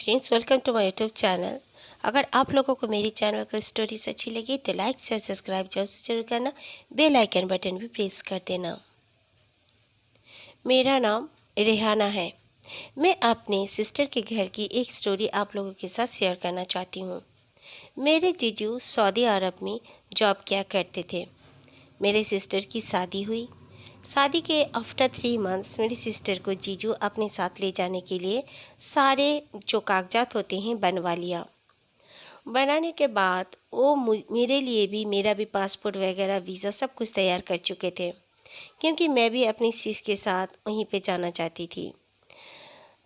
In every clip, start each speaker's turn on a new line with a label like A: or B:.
A: Friends, welcome to my YouTube channel. अगर आप लोगों को मेरी चैनल की स्टोरीज अच्छी लगी तो लाइक शेयर सब्सक्राइब जरूर से जरूर करना। बेल आइकन बटन भी प्रेस कर देना। मेरा नाम रेहाना है। मैं अपने सिस्टर के घर की एक स्टोरी आप लोगों के साथ शेयर करना चाहती हूँ। मेरे जीजू सऊदी अरब में जॉब किया करते थे। मेरे सिस्टर की शादी हुई। शादी के आफ्टर 3 मंथ्स मेरी सिस्टर को जीजू अपने साथ ले जाने के लिए सारे जो कागजात होते हैं बनवा लिया। बनाने के बाद वो मेरे लिए भी मेरा भी पासपोर्ट वगैरह वीज़ा सब कुछ तैयार कर चुके थे, क्योंकि मैं भी अपनी सिस के साथ वहीं पे जाना चाहती थी।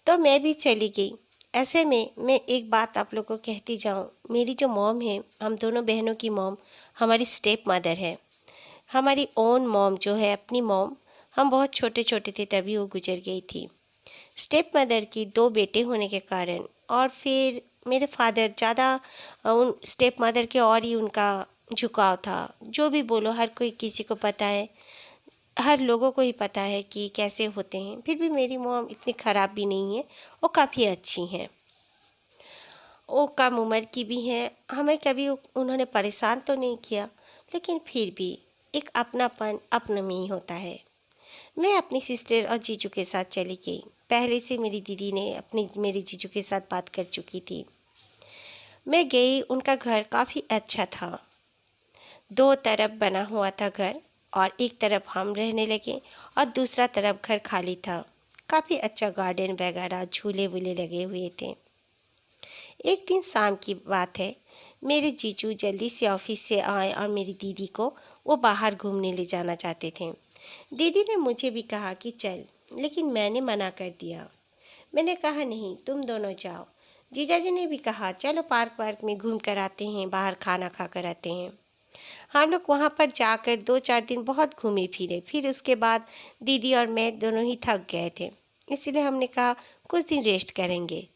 A: तो मैं भी चली गई। ऐसे में मैं एक बात आप लोगों को कहती जाऊँ, मेरी जो मॉम है, हम दोनों बहनों की मॉम हमारी स्टेप मदर है। हमारी ओन मॉम जो है, अपनी मॉम, हम बहुत छोटे छोटे थे तभी वो गुजर गई थी। स्टेप मदर की 2 बेटे होने के कारण और फिर मेरे फादर ज़्यादा उन स्टेप मदर के और ही उनका झुकाव था। जो भी बोलो, हर कोई किसी को पता है, हर लोगों को ही पता है कि कैसे होते हैं। फिर भी मेरी मॉम इतनी ख़राब भी नहीं है, वो काफ़ी अच्छी हैं। वो कम उम्र की भी हैं, हमें कभी उन्होंने परेशान तो नहीं किया, लेकिन फिर भी एक अपनापन अपने में ही होता है। मैं अपनी सिस्टर और जीजू के साथ चली गई। पहले से मेरी दीदी ने मेरे जीजू के साथ बात कर चुकी थी। मैं गई, उनका घर काफ़ी अच्छा था। 2 तरफ बना हुआ था घर, और एक तरफ हम रहने लगे और दूसरा तरफ घर खाली था। काफ़ी अच्छा गार्डन वगैरह, झूले वूले लगे हुए थे। एक दिन शाम की बात है, मेरे जीजू जल्दी से ऑफिस से आए और मेरी दीदी को वो बाहर घूमने ले जाना चाहते थे। दीदी ने मुझे भी कहा कि चल, लेकिन मैंने मना कर दिया। मैंने कहा नहीं, तुम दोनों जाओ। जीजाजी ने भी कहा चलो पार्क वार्क में घूम कर आते हैं, बाहर खाना खा कर आते हैं। हम लोग वहाँ पर जाकर 2-4 दिन बहुत घूमे फिरे। फिर उसके बाद दीदी और मैं दोनों ही थक गए थे, इसलिए हमने कहा कुछ दिन रेस्ट करेंगे।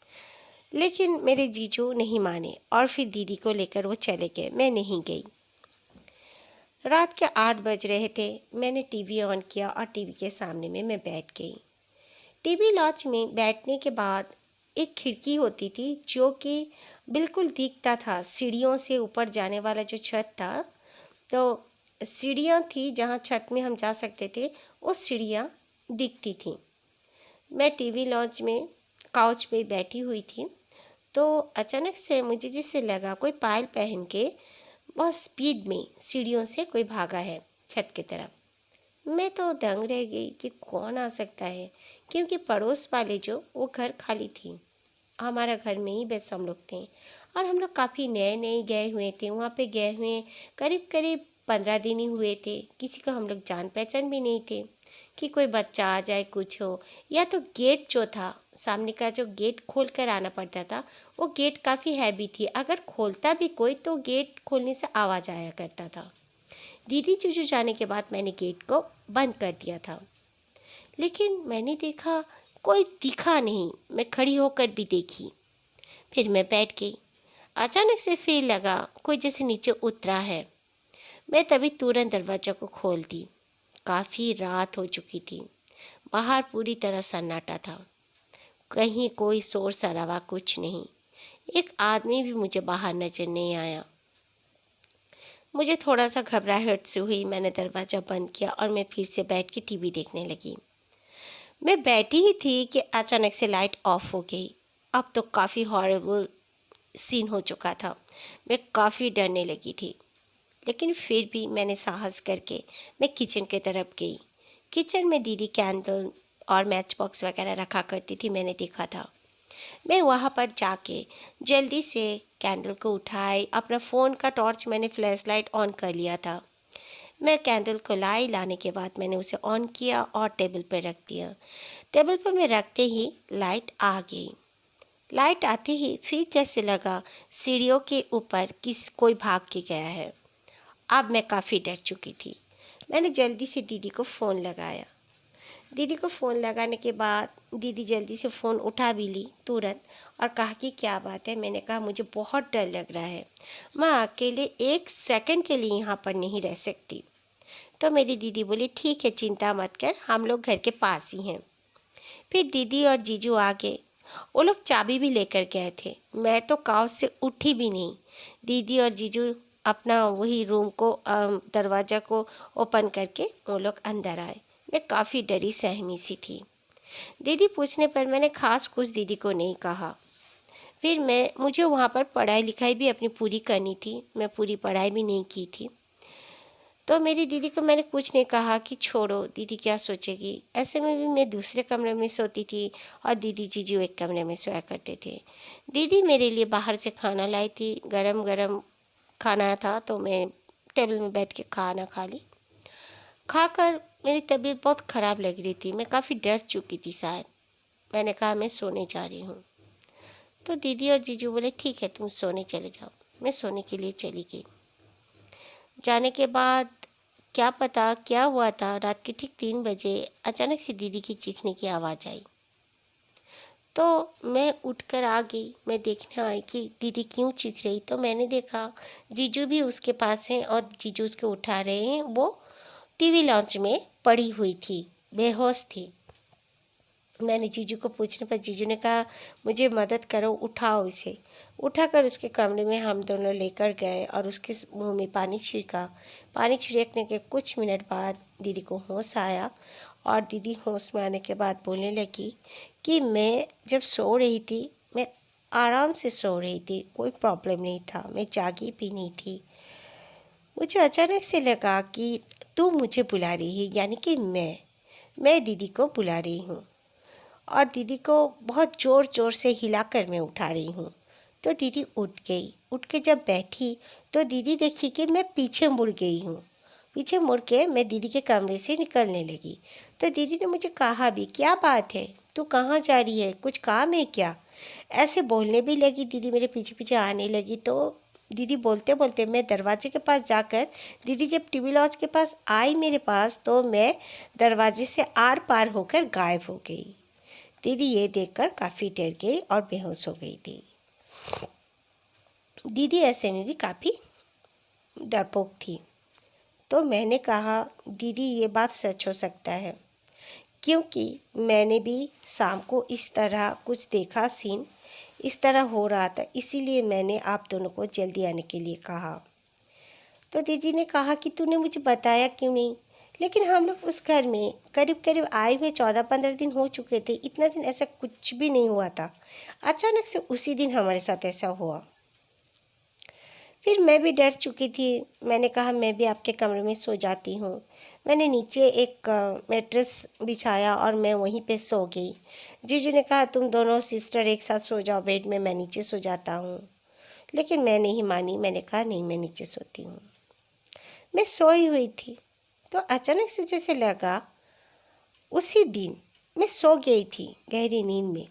A: लेकिन मेरे जीजू नहीं माने और फिर दीदी को लेकर वो चले गए, मैं नहीं गई। रात के 8 बज रहे थे। मैंने टीवी ऑन किया और टीवी के सामने में मैं बैठ गई। टीवी लॉन्च में बैठने के बाद एक खिड़की होती थी जो कि बिल्कुल दिखता था, सीढ़ियों से ऊपर जाने वाला जो छत था, तो सीढ़ियाँ थी जहाँ छत में हम जा सकते थे, वो सीढ़ियाँ दिखती थी। मैं टीवी लॉन्च में काउच पे बैठी हुई थी, तो अचानक से मुझे जिससे लगा कोई पायल पहन के बहुत स्पीड में सीढ़ियों से कोई भागा है छत की तरफ। मैं तो दंग रह गई कि कौन आ सकता है, क्योंकि पड़ोस वाले जो वो घर खाली थी, हमारा घर में ही बस हम लोग थे। और हम लोग काफ़ी नए नए गए हुए थे, वहाँ पे गए हुए करीब करीब 15 दिन ही हुए थे। किसी को हम लोग जान पहचान भी नहीं थे कि कोई बच्चा आ जाए कुछ हो। या तो गेट जो था, सामने का जो गेट खोल कर आना पड़ता था, वो गेट काफ़ी हैवी थी। अगर खोलता भी कोई तो गेट खोलने से आवाज़ आया करता था। दीदी चूचू जाने के बाद मैंने गेट को बंद कर दिया था, लेकिन मैंने देखा कोई दिखा नहीं। मैं खड़ी होकर भी देखी, फिर मैं बैठ गई। अचानक से फिर लगा कोई जैसे नीचे उतरा है। मैं तभी तुरंत दरवाज़ा को खोल दी। काफ़ी रात हो चुकी थी, बाहर पूरी तरह सन्नाटा था, कहीं कोई शोर शराबा कुछ नहीं। एक आदमी भी मुझे बाहर नजर नहीं आया। मुझे थोड़ा सा घबराहट से हुई। मैंने दरवाज़ा बंद किया और मैं फिर से बैठ के टीवी देखने लगी। मैं बैठी ही थी कि अचानक से लाइट ऑफ हो गई। अब तो काफ़ी हॉरिबल सीन हो चुका था। मैं काफ़ी डरने लगी थी, लेकिन फिर भी मैंने साहस करके मैं किचन की तरफ गई। किचन में दीदी कैंडल और मैच बॉक्स वगैरह रखा करती थी, मैंने देखा था। मैं वहाँ पर जाके जल्दी से कैंडल को उठाई। अपना फ़ोन का टॉर्च मैंने फ्लैश लाइट ऑन कर लिया था। मैं कैंडल को लाने के बाद मैंने उसे ऑन किया और टेबल पर रख दिया। टेबल पर मैं रखते ही लाइट आ गई। लाइट आते ही फिर जैसे लगा सीढ़ियों के ऊपर कोई भाग के गया है। अब मैं काफ़ी डर चुकी थी। मैंने जल्दी से दीदी को फ़ोन लगाया। दीदी को फ़ोन लगाने के बाद दीदी जल्दी से फ़ोन उठा भी ली तुरंत और कहा कि क्या बात है। मैंने कहा मुझे बहुत डर लग रहा है, मैं अकेले 1 सेकंड के लिए यहाँ पर नहीं रह सकती। तो मेरी दीदी बोली ठीक है, चिंता मत कर, हम लोग घर के पास ही हैं। फिर दीदी और जीजू आ गए। वो लोग चाबी भी लेकर गए थे। मैं तो काउच से उठी भी नहीं। दीदी और जीजू अपना वही रूम को दरवाज़ा को ओपन करके वो लोग अंदर आए। मैं काफ़ी डरी सहमी सी थी। दीदी पूछने पर मैंने खास कुछ दीदी को नहीं कहा। फिर मुझे वहाँ पर पढ़ाई लिखाई भी अपनी पूरी करनी थी। मैं पूरी पढ़ाई भी नहीं की थी। तो मेरी दीदी को मैंने कुछ नहीं कहा कि छोड़ो, दीदी क्या सोचेगी। ऐसे में भी मैं दूसरे कमरे में सोती थी और दीदी जीजू एक कमरे में सोया करते थे। दीदी मेरे लिए बाहर से खाना लाई थी। गरम गरम खाना था तो मैं टेबल में बैठ के खाना खा ली। खाकर मेरी तबीयत बहुत ख़राब लग रही थी। मैं काफ़ी डर चुकी थी शायद। मैंने कहा मैं सोने जा रही हूँ। तो दीदी और जीजू बोले ठीक है, तुम सोने चले जाओ। मैं सोने के लिए चली गई। जाने के बाद क्या पता क्या हुआ था, रात के ठीक 3 बजे अचानक से दीदी की चीखने की आवाज़ आई। तो मैं उठकर आ गई। मैं देखने आई कि दीदी क्यों चीख रही। तो मैंने देखा जीजू भी उसके पास हैं और जीजू उसको उठा रहे हैं। वो टीवी लॉन्च में पड़ी हुई थी, बेहोश थी। मैंने जीजू को पूछने पर जीजू ने कहा मुझे मदद करो, उठाओ इसे। उठाकर उसके कमरे में हम दोनों लेकर गए और उसके मुंह में पानी छिड़का। पानी छिड़कने के कुछ मिनट बाद दीदी को होश आया और दीदी होश में आने के बाद बोलने लगी कि मैं जब सो रही थी, मैं आराम से सो रही थी, कोई प्रॉब्लम नहीं था, मैं जागी भी नहीं थी। मुझे अचानक से लगा कि तू मुझे बुला रही है, यानी कि मैं दीदी को बुला रही हूँ और दीदी को बहुत ज़ोर ज़ोर से हिलाकर मैं उठा रही हूँ। तो दीदी उठ गई। उठ के जब बैठी तो दीदी देखी कि मैं पीछे मुड़ गई हूँ। पीछे मुड़ के मैं दीदी के कमरे से निकलने लगी। तो दीदी ने मुझे कहा भी क्या बात है, तू कहाँ जा रही है, कुछ काम है क्या। ऐसे बोलने भी लगी। दीदी मेरे पीछे पीछे आने लगी। तो दीदी बोलते बोलते मैं दरवाजे के पास जाकर, दीदी जब टीवी लॉन्च के पास आई मेरे पास, तो मैं दरवाजे से आर पार होकर गायब हो गई। दीदी ये देखकर काफ़ी डर गई और बेहोश हो गई थी। दीदी ऐसे में भी काफ़ी डरपोक थी। तो मैंने कहा दीदी ये बात सच हो सकता है, क्योंकि मैंने भी शाम को इस तरह कुछ देखा, सीन इस तरह हो रहा था, इसीलिए मैंने आप दोनों को जल्दी आने के लिए कहा। तो दीदी ने कहा कि तूने मुझे बताया क्यों नहीं। लेकिन हम लोग उस घर में करीब करीब आए हुए 14-15 दिन हो चुके थे। इतना दिन ऐसा कुछ भी नहीं हुआ था। अचानक से उसी दिन हमारे साथ ऐसा हुआ। फिर मैं भी डर चुकी थी। मैंने कहा मैं भी आपके कमरे में सो जाती हूँ। मैंने नीचे एक मैट्रेस बिछाया और मैं वहीं पे सो गई। जीजू ने कहा तुम दोनों सिस्टर एक साथ सो जाओ बेड में, मैं नीचे सो जाता हूँ। लेकिन मैं नहीं मानी। मैंने कहा नहीं, मैं नीचे सोती हूँ। मैं सोई हुई थी तो अचानक से जैसे लगा उसी दिन मैं सो गई थी गहरी नींद में।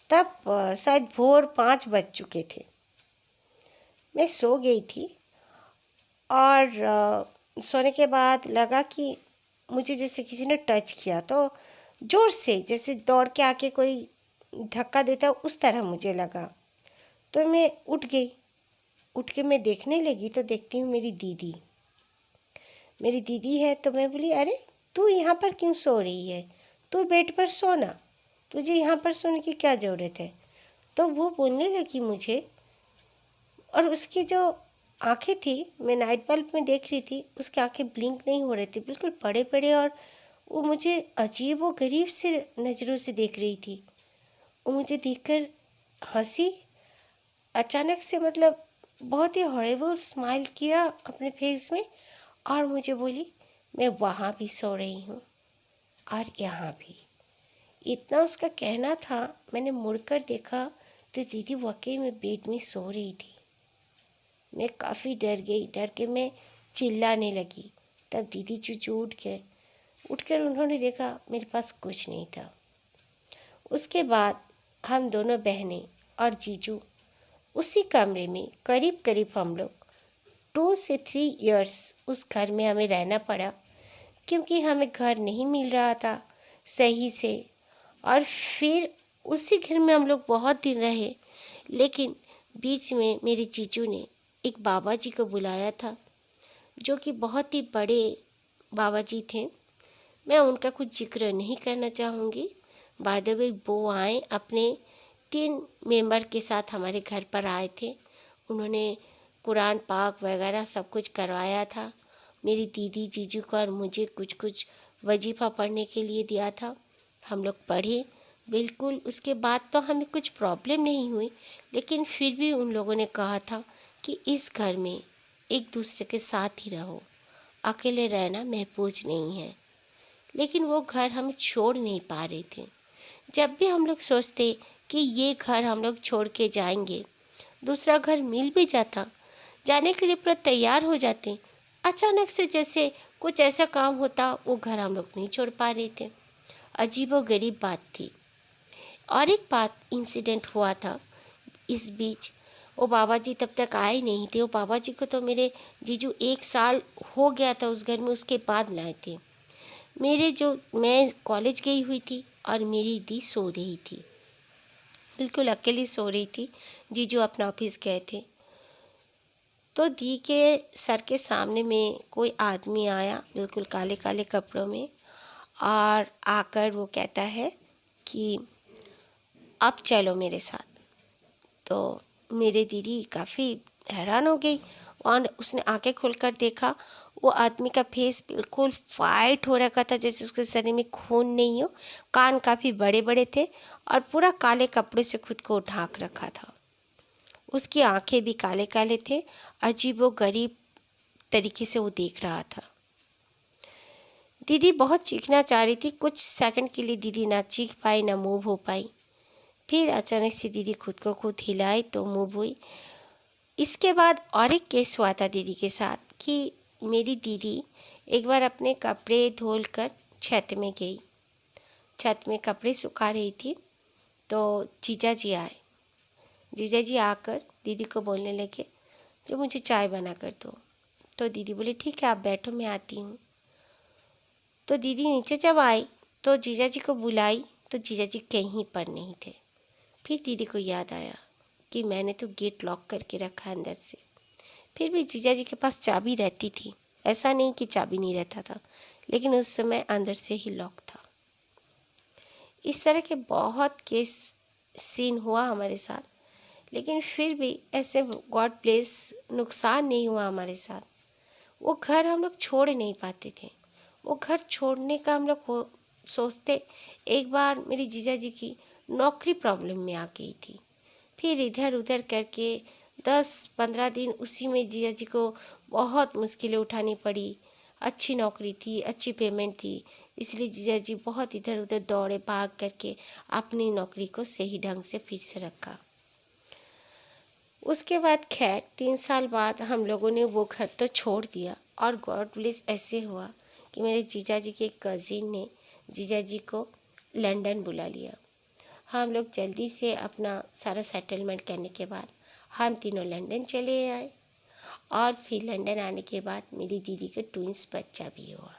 A: तब शायद भोर 5 बज चुके थे। मैं सो गई थी और सोने के बाद लगा कि मुझे जैसे किसी ने टच किया, तो ज़ोर से जैसे दौड़ के आके कोई धक्का देता उस तरह मुझे लगा। तो मैं उठ गई। उठ के मैं देखने लगी तो देखती हूँ मेरी दीदी है। तो मैं बोली अरे तू यहाँ पर क्यों सो रही है, तू बेड पर सो ना, तुझे यहाँ पर सोने की क्या ज़रूरत है। तो वो बोलने लगी मुझे, और उसकी जो आंखें थी, मैं नाइट बल्ब में देख रही थी, उसकी आंखें ब्लिंक नहीं हो रही थी, बिल्कुल बड़े बड़े, और वो मुझे अजीब व गरीब से नज़रों से देख रही थी। वो मुझे देखकर हंसी अचानक से, मतलब बहुत ही हॉरिबल स्माइल किया अपने फेस में, और मुझे बोली मैं वहाँ भी सो रही हूँ और यहाँ भी। इतना उसका कहना था। मैंने मुड़कर देखा तो दीदी वाकई में बेड में सो रही थी। मैं काफ़ी डर गई। डर के मैं चिल्लाने लगी। तब दीदी चूचू उठकर उन्होंने देखा मेरे पास कुछ नहीं था। उसके बाद हम दोनों बहनें और जीजू उसी कमरे में करीब करीब हम लोग 2 से 3 इयर्स उस घर में हमें रहना पड़ा, क्योंकि हमें घर नहीं मिल रहा था सही से। और फिर उसी घर में हम लोग बहुत दिन रहे। लेकिन बीच में मेरे जीजू ने एक बाबा जी को बुलाया था, जो कि बहुत ही बड़े बाबा जी थे। मैं उनका कुछ जिक्र नहीं करना चाहूँगी। बाय द वे वो आए अपने 3 मेंबर के साथ हमारे घर पर आए थे। उन्होंने कुरान पाक वगैरह सब कुछ करवाया था। मेरी दीदी जीजू को और मुझे कुछ कुछ वजीफ़ा पढ़ने के लिए दिया था। हम लोग पढ़े बिल्कुल। उसके बाद तो हमें कुछ प्रॉब्लम नहीं हुई, लेकिन फिर भी उन लोगों ने कहा था कि इस घर में एक दूसरे के साथ ही रहो, अकेले रहना महफूज नहीं है। लेकिन वो घर हम छोड़ नहीं पा रहे थे। जब भी हम लोग सोचते कि ये घर हम लोग छोड़ के जाएंगे, दूसरा घर मिल भी जाता, जाने के लिए पूरा तैयार हो जाते, अचानक से जैसे कुछ ऐसा काम होता, वो घर हम लोग नहीं छोड़ पा रहे थे। अजीबोगरीब बात थी। और एक बात इंसिडेंट हुआ था इस बीच। वो बाबा जी तब तक आए नहीं थे। वो बाबा जी को तो मेरे जीजू 1 साल हो गया था उस घर में, उसके बाद लाए थे। मैं कॉलेज गई हुई थी और मेरी दी सो रही थी, बिल्कुल अकेली सो रही थी। जीजू अपना ऑफिस गए थे। तो दी के सर के सामने में कोई आदमी आया, बिल्कुल काले काले कपड़ों में, और आकर वो कहता है कि अब चलो मेरे साथ। तो मेरी दीदी काफ़ी हैरान हो गई और उसने आंखें खोलकर देखा। वो आदमी का फेस बिल्कुल वाइट हो रखा था, जैसे उसके शरीर में खून नहीं हो। कान काफ़ी बड़े बड़े थे और पूरा काले कपड़े से खुद को ढांक रखा था। उसकी आंखें भी काले काले थे। अजीबोगरीब तरीके से वो देख रहा था। दीदी बहुत चीखना चाह रही थी। कुछ सेकंड के लिए दीदी ना चीख पाई ना मूव हो पाई। फिर अचानक से दीदी खुद को खुद हिलाई तो मूव हुई। इसके बाद और एक केस हुआ था दीदी के साथ कि मेरी दीदी एक बार अपने कपड़े धोल कर छत में गई। छत में कपड़े सुखा रही थी तो जीजा जी आए। जीजा जी आकर दीदी को बोलने लगे, जो मुझे चाय बना कर दो। तो दीदी बोली, ठीक है आप बैठो, मैं आती हूँ। तो दीदी नीचे जब आई तो जीजा जी को बुलाई तो जीजा जी कहीं पर नहीं थे। फिर दीदी को याद आया कि मैंने तो गेट लॉक करके रखा अंदर से। फिर भी जीजा जी के पास चाबी रहती थी, ऐसा नहीं कि चाबी नहीं रहता था, लेकिन उस समय अंदर से ही लॉक था। इस तरह के बहुत केस सीन हुआ हमारे साथ, लेकिन फिर भी ऐसे गॉड ब्लेस नुकसान नहीं हुआ हमारे साथ। वो घर हम लोग छोड़ नहीं पाते थे। वो घर छोड़ने का हम लोग सोचते। एक बार मेरी जीजा जी की नौकरी प्रॉब्लम में आ गई थी। फिर इधर उधर करके 10-15 दिन उसी में जीजा जी को बहुत मुश्किलें उठानी पड़ी। अच्छी नौकरी थी, अच्छी पेमेंट थी, इसलिए जीजा जी बहुत इधर उधर दौड़े भाग करके अपनी नौकरी को सही ढंग से फिर से रखा। उसके बाद खैर 3 साल बाद हम लोगों ने वो घर तो छोड़ दिया। और गॉड ब्लेस ऐसे हुआ कि मेरे जीजा जी के कज़िन ने जीजा जी को लंदन बुला लिया। हम लोग जल्दी से अपना सारा सेटलमेंट करने के बाद हम तीनों लंदन चले आए। और फिर लंदन आने के बाद मेरी दीदी के ट्विंस बच्चा भी हुआ।